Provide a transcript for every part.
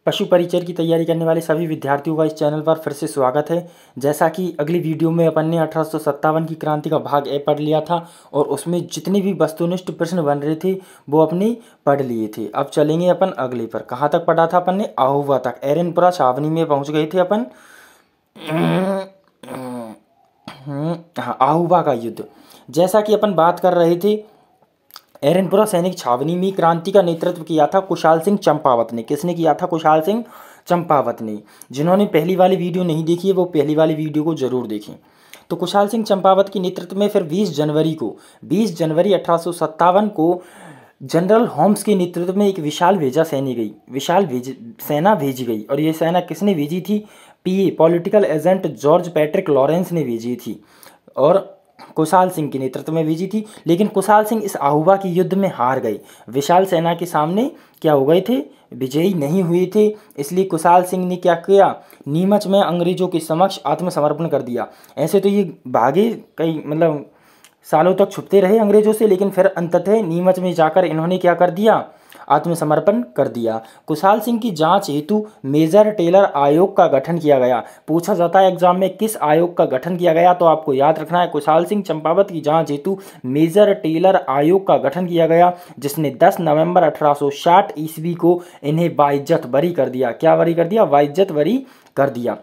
पशु परिचर की तैयारी करने वाले सभी विद्यार्थियों का इस चैनल पर फिर से स्वागत है। जैसा कि अगली वीडियो में अपन ने 1857 की क्रांति का भाग ए पढ़ लिया था और उसमें जितने भी वस्तुनिष्ठ प्रश्न बन रहे थे वो अपने पढ़ लिए थे। अब चलेंगे अपन अगले पर। कहाँ तक पढ़ा था अपन ने? आहुवा तक। एरनपुरा छावनी में पहुँच गए थे अपन। हाँ, आहुवा का युद्ध। जैसा कि अपन बात कर रहे थे, एरनपुरा सैनिक छावनी में क्रांति का नेतृत्व किया था कुशाल सिंह चंपावत ने। किसने किया था? कुशाल सिंह चंपावत ने। जिन्होंने पहली वाली वीडियो नहीं देखी है वो पहली वाली वीडियो को जरूर देखें। तो कुशाल सिंह चंपावत के नेतृत्व में फिर 20 जनवरी 1857 को जनरल होम्स के नेतृत्व में एक सेना भेजी गई। और ये सेना किसने भेजी थी? PA political agent George Patrick Lawrence ने भेजी थी और कुशाल सिंह के नेतृत्व में भेजी थी। लेकिन कुशाल सिंह इस आहुवा की युद्ध में हार गए। विशाल सेना के सामने क्या हो गए थे? विजयी नहीं हुए थे। इसलिए कुशाल सिंह ने क्या किया? नीमच में अंग्रेजों के समक्ष आत्मसमर्पण कर दिया। ऐसे तो ये भागे कई सालों तक छुपते रहे अंग्रेजों से, लेकिन फिर अंततः नीमच में जाकर इन्होंने क्या कर दिया? आत्मसमर्पण कर दिया। कुशाल सिंह की जांच हेतु मेजर टेलर आयोग का गठन किया गया। पूछा जाता है एग्जाम में किस आयोग का गठन किया गया, तो आपको याद रखना है कुशाल सिंह चंपावत की जांच हेतु मेजर टेलर आयोग का गठन किया गया, जिसने 10 नवंबर 1860 ईस्वी को इन्हें बाइज्जत बरी कर दिया। क्या बरी कर दिया? बाइज्जत बरी कर दिया।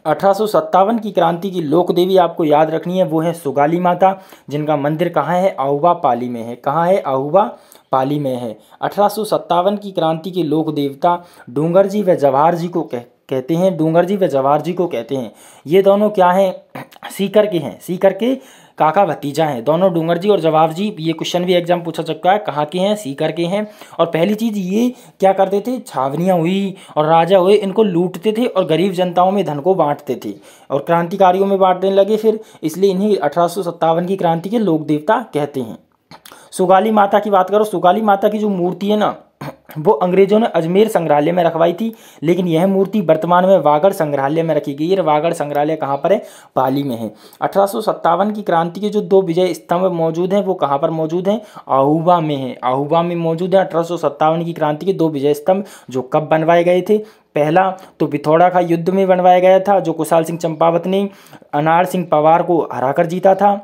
1857 की क्रांति की लोक देवी आपको याद रखनी है, वो है सुगाली माता, जिनका मंदिर कहाँ है? आहुवा पाली में है। कहाँ है? आहुवा पाली में है। 1857 की क्रांति के लोक देवता डूंगर जी व जवाहर जी को कहते हैं। डूंगर जी व जवाहर जी को कहते हैं। ये दोनों क्या हैं? सीकर के हैं। सीकर के काका भतीजा हैं दोनों, डूंगर जी और जवाहर जी। ये क्वेश्चन भी एग्जाम पूछा सकता है। कहाँ के हैं? सीकर के हैं। और पहली चीज ये क्या करते थे? छावनियाँ हुई और राजा हुए, इनको लूटते थे और गरीब जनताओं में धन को बांटते थे और क्रांतिकारियों में बांटने लगे फिर, इसलिए इन्हें 1857 की क्रांति के लोक देवता कहते हैं। सुगाली माता की बात करो। सुगाली माता की जो मूर्ति है ना, वो अंग्रेजों ने अजमेर संग्रहालय में रखवाई थी, लेकिन यह मूर्ति वर्तमान में वागड़ संग्रहालय में रखी गई है। वागड़ संग्रहालय कहाँ पर है? पाली में है। 1857 की क्रांति के जो 2 विजय स्तंभ मौजूद हैं वो कहाँ पर मौजूद हैं? आहुवा में है। आहुवा में मौजूद है 1857 की क्रांति के 2 विजय स्तंभ, जो कब बनवाए गए थे? पहला तो पिथौरा का युद्ध में बनवाया गया था, जो कुशाल सिंह चंपावत ने अनार सिंह पवार को हराकर जीता था।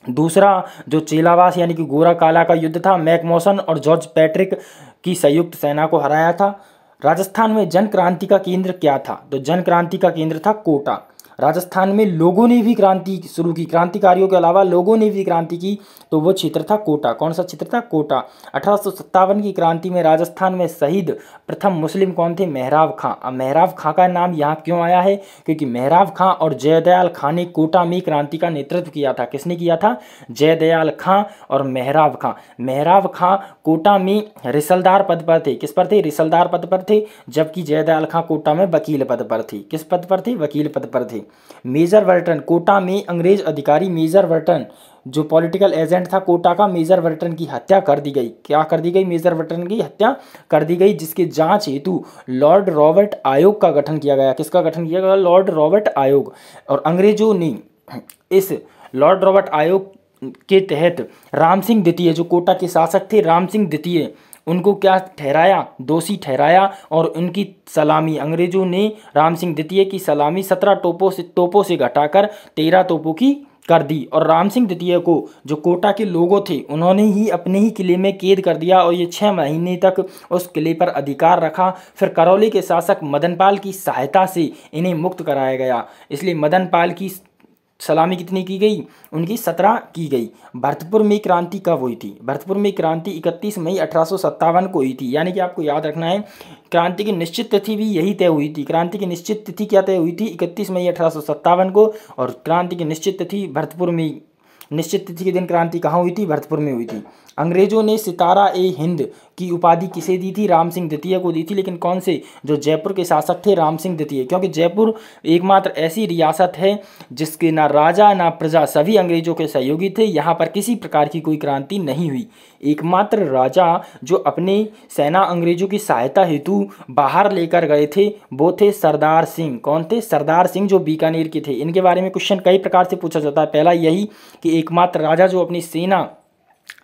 दूसरा जो चेलावास यानी कि गोरा काला का युद्ध था, मैकमोसन और जॉर्ज पैट्रिक की संयुक्त सेना को हराया था। राजस्थान में जन क्रांति का केंद्र क्या था? तो जन क्रांति का केंद्र था कोटा। राजस्थान में लोगों ने भी क्रांति शुरू की, क्रांतिकारियों के अलावा लोगों ने भी क्रांति की, तो वो क्षेत्र था कोटा। कौन सा क्षेत्र था? कोटा। 1857 की क्रांति में राजस्थान में शहीद प्रथम मुस्लिम कौन थे? मेहराब खां। अब मेहराब खां का नाम यहाँ क्यों आया है? क्योंकि मेहराब खां और जयदयाल खां ने कोटा में क्रांति का नेतृत्व किया था। किसने किया था? जयदयाल खां और मेहराब खां। मेहराब खां कोटा में रिसलदार पद पर थे। किस पर थे? रिसलदार पद पर थे, जबकि जयदयाल खां कोटा में वकील पद पर थे। किस पद पर थे? वकील पद पर थे। मेजर वर्टन, कोटा में अंग्रेज अधिकारी मेजर वर्टन जो पॉलिटिकल एजेंट था कोटा का, मेजर वर्टन की हत्या कर दी गई। क्या कर दी गई? मेजर वर्टन की हत्या कर दी गई, जिसके जांच हेतु लॉर्ड रॉबर्ट आयोग का गठन किया गया। किसका गठन किया गया? लॉर्ड रॉबर्ट आयोग। और अंग्रेजों ने इस लॉर्ड रॉबर्ट आयोग के तहत राम सिंह द्वितीय, जो कोटा के शासक थे, राम सिंह द्वितीय, उनको क्या ठहराया? दोषी ठहराया। और उनकी सलामी, अंग्रेजों ने राम सिंह द्वितीय की सलामी 17 तोपों से घटाकर 13 तोपों की कर दी। और राम सिंह द्वितीय को जो कोटा के लोगों थे उन्होंने ही अपने ही किले में कैद कर दिया और ये 6 महीने तक उस किले पर अधिकार रखा। फिर करौली के शासक मदनपाल की सहायता से इन्हें मुक्त कराया गया। इसलिए मदनपाल की सलामी कितनी की गई? उनकी 17 की गई। भरतपुर में क्रांति कब हुई थी? भरतपुर में क्रांति 31 मई 1857 को हुई थी। यानी कि आपको याद रखना है क्रांति की निश्चित तिथि भी यही तय हुई थी। क्रांति की निश्चित तिथि क्या तय हुई थी? 31 मई 1857 को। और क्रांति की निश्चित तिथि भरतपुर में, निश्चित तिथि के दिन क्रांति कहाँ हुई थी? भरतपुर में हुई थी। अंग्रेजों ने सितारा ए हिंद की उपाधि किसे दी थी? राम सिंह द्वितीय को दी थी। लेकिन कौन से? जो जयपुर के शासक थे राम सिंह द्वितीय, क्योंकि जयपुर एकमात्र ऐसी रियासत है जिसके ना राजा ना प्रजा सभी अंग्रेजों के सहयोगी थे। यहाँ पर किसी प्रकार की कोई क्रांति नहीं हुई। एकमात्र राजा जो अपने सेना अंग्रेजों की सहायता हेतु बाहर लेकर गए थे वो थे सरदार सिंह। कौन थे? सरदार सिंह, जो बीकानेर के थे। इनके बारे में क्वेश्चन कई प्रकार से पूछा जाता है। पहला यही कि एकमात्र राजा जो अपनी सेना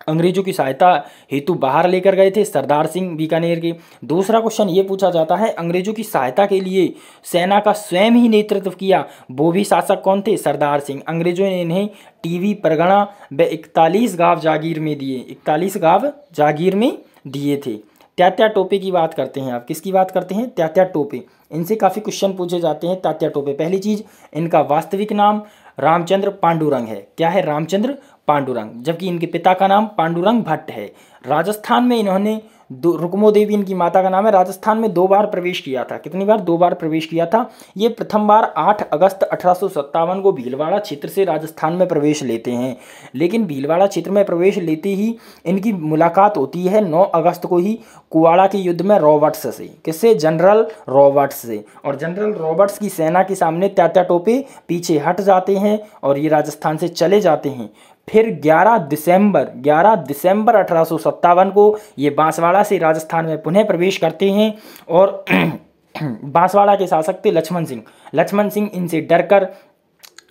अंग्रेजों की सहायता हेतु बाहर लेकर गए थे? सरदार सिंह बीकानेर के। दूसरा क्वेश्चन ये पूछा जाता है, अंग्रेजों की सहायता के लिए सेना का स्वयं ही नेतृत्व किया, वो भी शासक कौन थे? सरदार सिंह। अंग्रेजों ने इन्हें टीवी परगना व 41 गांव जागीर में दिए, 41 गांव जागीर में दिए थे। तात्या टोपे की बात करते हैं आप, किसकी बात करते हैं? तात्या टोपे। इनसे काफ़ी क्वेश्चन पूछे जाते हैं। तात्या टोपे, पहली चीज़ इनका वास्तविक नाम रामचंद्र पांडुरंग है। क्या है? रामचंद्र पांडुरंग, जबकि इनके पिता का नाम पांडुरंग भट्ट है। राजस्थान में इन्होंने रुक्मो देवी इनकी माता का नाम है। राजस्थान में 2 बार प्रवेश किया था। कितनी बार? 2 बार प्रवेश किया था। ये प्रथम बार 8 अगस्त 1857 को भीलवाड़ा क्षेत्र से राजस्थान में प्रवेश लेते हैं, लेकिन भीलवाड़ा क्षेत्र में प्रवेश लेते ही इनकी मुलाकात होती है 9 अगस्त को ही कुवाड़ा के युद्ध में रॉबर्ट्स से। किससे? जनरल रॉबर्ट्स से। और जनरल रॉबर्ट्स की सेना के सामने तात्या टोपे पीछे हट जाते हैं और ये राजस्थान से चले जाते हैं। फिर 11 दिसंबर 1857 को ये बांसवाड़ा से राजस्थान में पुनः प्रवेश करते हैं और बांसवाड़ा के शासक थे लक्ष्मण सिंह इनसे डरकर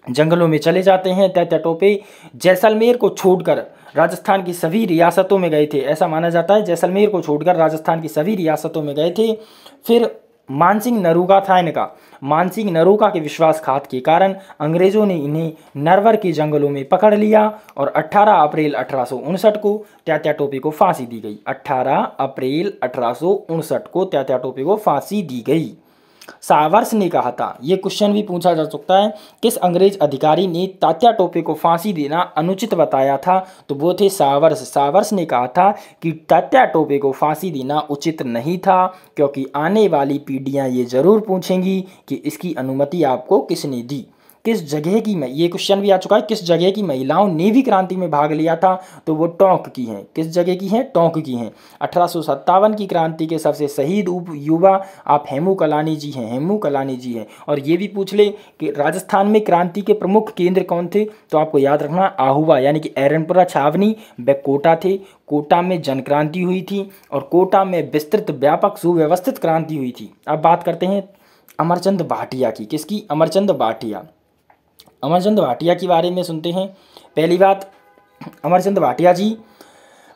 जंगलों में चले जाते हैं। तात्या टोपे जैसलमेर को छोड़कर राजस्थान की सभी रियासतों में गए थे, ऐसा माना जाता है। जैसलमेर को छोड़कर राजस्थान की सभी रियासतों में गए थे। फिर मानसिंह नरूका था इनका। मानसिंह नरूका के विश्वासघात के कारण अंग्रेजों ने इन्हें नरवर के जंगलों में पकड़ लिया और 18 अप्रैल 1859 को तात्या टोपे को फांसी दी गई। 18 अप्रैल 1859 को तात्या टोपे को फांसी दी गई। सावर्स ने कहा था, ये क्वेश्चन भी पूछा जा सकता है, किस अंग्रेज अधिकारी ने तात्या टोपे को फांसी देना अनुचित बताया था? तो वो थे सावर्स। सावर्स ने कहा था कि तात्या टोपे को फांसी देना उचित नहीं था, क्योंकि आने वाली पीढ़ियां ये जरूर पूछेंगी कि इसकी अनुमति आपको किसने दी। किस जगह की, ये क्वेश्चन भी आ चुका है, किस जगह की महिलाओं ने भी क्रांति में भाग लिया था? तो वो टोंक की हैं। किस जगह की हैं? टोंक की हैं। 1857 की क्रांति के सबसे शहीद युवा आप हेमू कलानी जी हैं। हेमू कलानी जी हैं। और ये भी पूछ ले कि राजस्थान में क्रांति के प्रमुख केंद्र कौन थे? तो आपको याद रखना आहुवा यानी कि एरनपुरा छावनी व कोटा थे। कोटा में जनक्रांति हुई थी और कोटा में विस्तृत व्यापक सुव्यवस्थित क्रांति हुई थी। अब बात करते हैं अमरचंद भाटिया की। किसकी? अमरचंद भाटिया। अमरचंद भाटिया के बारे में सुनते हैं। पहली बात, अमरचंद भाटिया जी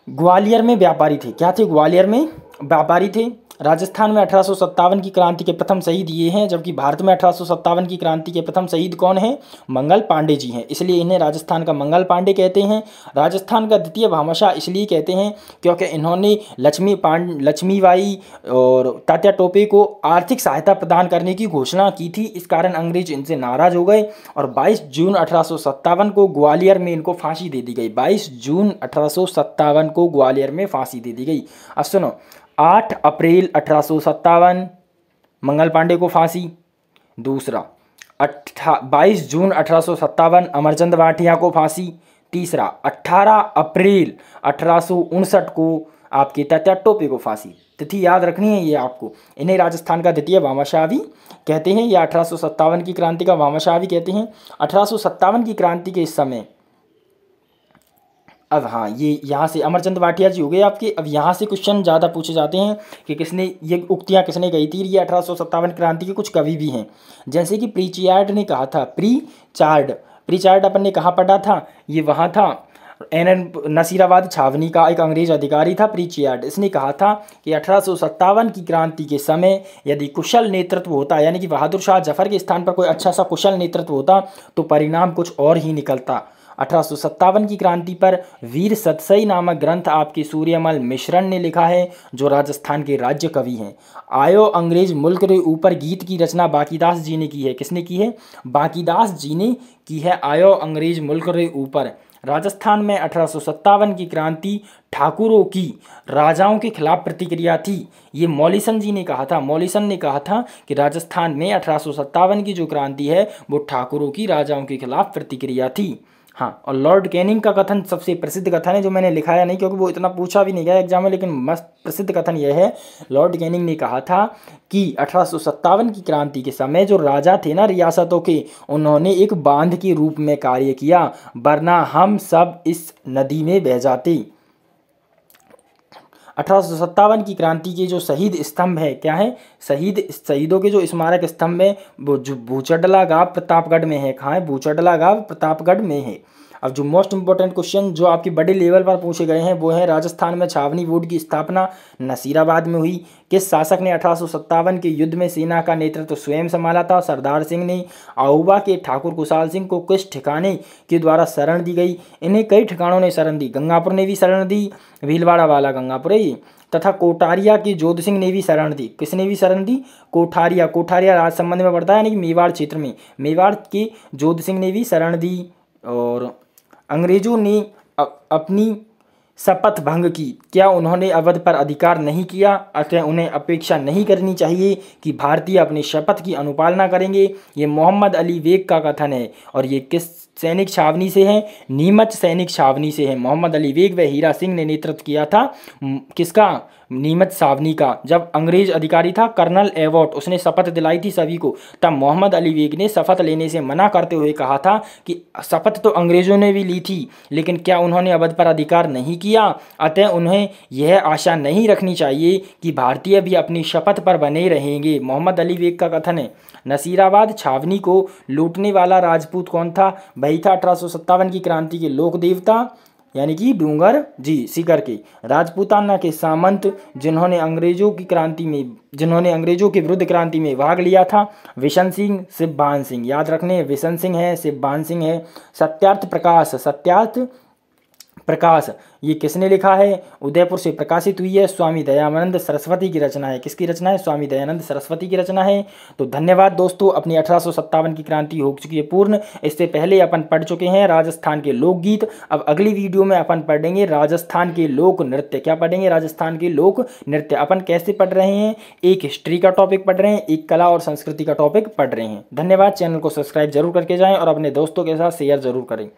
ग्वालियर में व्यापारी थे। क्या थे? ग्वालियर में व्यापारी थे। राजस्थान में 1857 की क्रांति के प्रथम शहीद ये हैं, जबकि भारत में 1857 की क्रांति के प्रथम शहीद कौन हैं? मंगल पांडे जी हैं। इसलिए इन्हें राजस्थान का मंगल पांडे कहते हैं। राजस्थान का द्वितीय भामाशाह इसलिए कहते हैं क्योंकि इन्होंने लक्ष्मीबाई और तात्या टोपे को आर्थिक सहायता प्रदान करने की घोषणा की थी। इस कारण अंग्रेज इनसे नाराज हो गए और 22 जून 1857 को ग्वालियर में इनको फांसी दे दी गई। 22 जून 1857 को ग्वालियर में फांसी दे दी गई। अब सुनो, 8 अप्रैल 1857 मंगल पांडे को फांसी। दूसरा 22 जून 1857 अमरचंद भाटिया को फांसी। तीसरा 18 अप्रैल 1859 को आपके तात्या टोपे को फांसी। तिथि याद रखनी है ये आपको। इन्हें राजस्थान का द्वितीय भामाशाह भी कहते हैं या 1857 की क्रांति का भामाशाह भी कहते हैं। 1857 की क्रांति के इस समय, अब हाँ, ये यहाँ से अमरचंद भाटिया जी हो गए आपके। अब यहाँ से क्वेश्चन ज़्यादा पूछे जाते हैं कि किसने ये उक्तियाँ किसने कही थी। ये 1857 क्रांति के कुछ कवि भी हैं, जैसे कि प्रीचियार्ड ने कहा था। प्रीचार्ड अपन ने कहाँ पढ़ा था? ये वहाँ था नसीराबाद छावनी का एक अंग्रेज अधिकारी था प्रीचियार्ड। इसने कहा था कि 1857 की क्रांति के समय यदि कुशल नेतृत्व होता, यानी कि बहादुर शाह जफर के स्थान पर कोई अच्छा सा कुशल नेतृत्व होता, तो परिणाम कुछ और ही निकलता। 1857 की क्रांति पर वीर सतसई नामक ग्रंथ आपके सूर्यमल मिश्रण ने लिखा है, जो राजस्थान के राज्य कवि हैं। आयो अंग्रेज मुल्क रे ऊपर गीत की रचना बाकीदास जी ने की है। किसने की है? बाकीदास जी ने की है। आयो अंग्रेज मुल्क रे ऊपर। राजस्थान में 1857 की क्रांति ठाकुरों की राजाओं के खिलाफ प्रतिक्रिया थी। ये मॉलिसन जी ने कहा था। मॉलिसन ने कहा था कि राजस्थान में 1857 की जो क्रांति है वो ठाकुरों की राजाओं के खिलाफ प्रतिक्रिया थी। हाँ, और लॉर्ड कैनिंग का कथन सबसे प्रसिद्ध कथन है, जो मैंने लिखाया नहीं क्योंकि वो इतना पूछा भी नहीं गया एग्जाम में, लेकिन मस्त प्रसिद्ध कथन यह है। लॉर्ड कैनिंग ने कहा था कि 1857 की क्रांति के समय जो राजा थे ना रियासतों के, उन्होंने एक बांध के रूप में कार्य किया, वरना हम सब इस नदी में बह जाते। 1857 की क्रांति के जो शहीद स्तंभ है, क्या है? शहीदों के जो स्मारक स्तंभ है वो जो बूचड़ला गांव प्रतापगढ़ में है। कहाँ है? बूचड़ला गांव प्रतापगढ़ में है। अब जो मोस्ट इंपॉर्टेंट क्वेश्चन जो आपके बड़े लेवल पर पूछे गए हैं वो है राजस्थान में छावनी बोर्ड की स्थापना नसीराबाद में हुई। किस शासक ने 1857 के युद्ध में सेना का नेतृत्व स्वयं संभाला था? सरदार सिंह ने। आहुआ के ठाकुर कुशाल सिंह को किस ठिकाने के द्वारा शरण दी गई? इन्हें कई ठिकानों ने शरण दी। गंगापुर ने भी शरण दी, भीलवाड़ा वाला गंगापुर है ये, तथा कोठारिया की जोध सिंह ने भी शरण दी। किसने भी शरण दी? कोठारिया। कोठारिया राजसमंद में पड़ता है, यानी कि मेवाड़ क्षेत्र में। मेवाड़ के जोध सिंह ने भी शरण दी। और अंग्रेजों ने अपनी शपथ भंग की। क्या उन्होंने अवध पर अधिकार नहीं किया? अतः उन्हें अपेक्षा नहीं करनी चाहिए कि भारतीय अपनी शपथ की अनुपालना करेंगे। ये मोहम्मद अली बेग का कथन है। और ये किस सैनिक छावनी से है? नीमच सैनिक छावनी से है। मोहम्मद अली बेग व हीरा सिंह ने नेतृत्व किया था किसका? नीमच छावनी का। जब अंग्रेज अधिकारी था कर्नल एवॉट, उसने शपथ दिलाई थी सभी को, तब मोहम्मद अली बेग ने शपथ लेने से मना करते हुए कहा था कि शपथ तो अंग्रेजों ने भी ली थी, लेकिन क्या उन्होंने अवध पर अधिकार नहीं किया? अतः उन्हें यह आशा नहीं रखनी चाहिए कि भारतीय भी अपनी शपथ पर बने रहेंगे। मोहम्मद अली बेग का कथन है। नसीराबाद छावनी को लूटने वाला राजपूत कौन था? वही था 1857 की क्रांति के लोक देवता, यानी कि डूंगर जी सीकर के। राजपूताना के सामंत जिन्होंने अंग्रेजों के विरुद्ध क्रांति में भाग लिया था? विशन सिंह, शिवभान सिंह। याद रखने, विशन सिंह है, शिवभान सिंह है। सत्यार्थ प्रकाश ये किसने लिखा है? उदयपुर से प्रकाशित हुई है। स्वामी दयानंद सरस्वती की रचना है। किसकी रचना है? स्वामी दयानंद सरस्वती की रचना है। तो धन्यवाद दोस्तों, अपनी 1857 की क्रांति हो चुकी है पूर्ण। इससे पहले अपन पढ़ चुके हैं राजस्थान के लोकगीत। अब अगली वीडियो में अपन पढ़ेंगे राजस्थान के लोक नृत्य। क्या पढ़ेंगे? राजस्थान के लोक नृत्य। अपन कैसे पढ़ रहे हैं? एक हिस्ट्री का टॉपिक पढ़ रहे हैं, एक कला और संस्कृति का टॉपिक पढ़ रहे हैं। धन्यवाद। चैनल को सब्सक्राइब जरूर करके जाएं और अपने दोस्तों के साथ शेयर जरूर करें।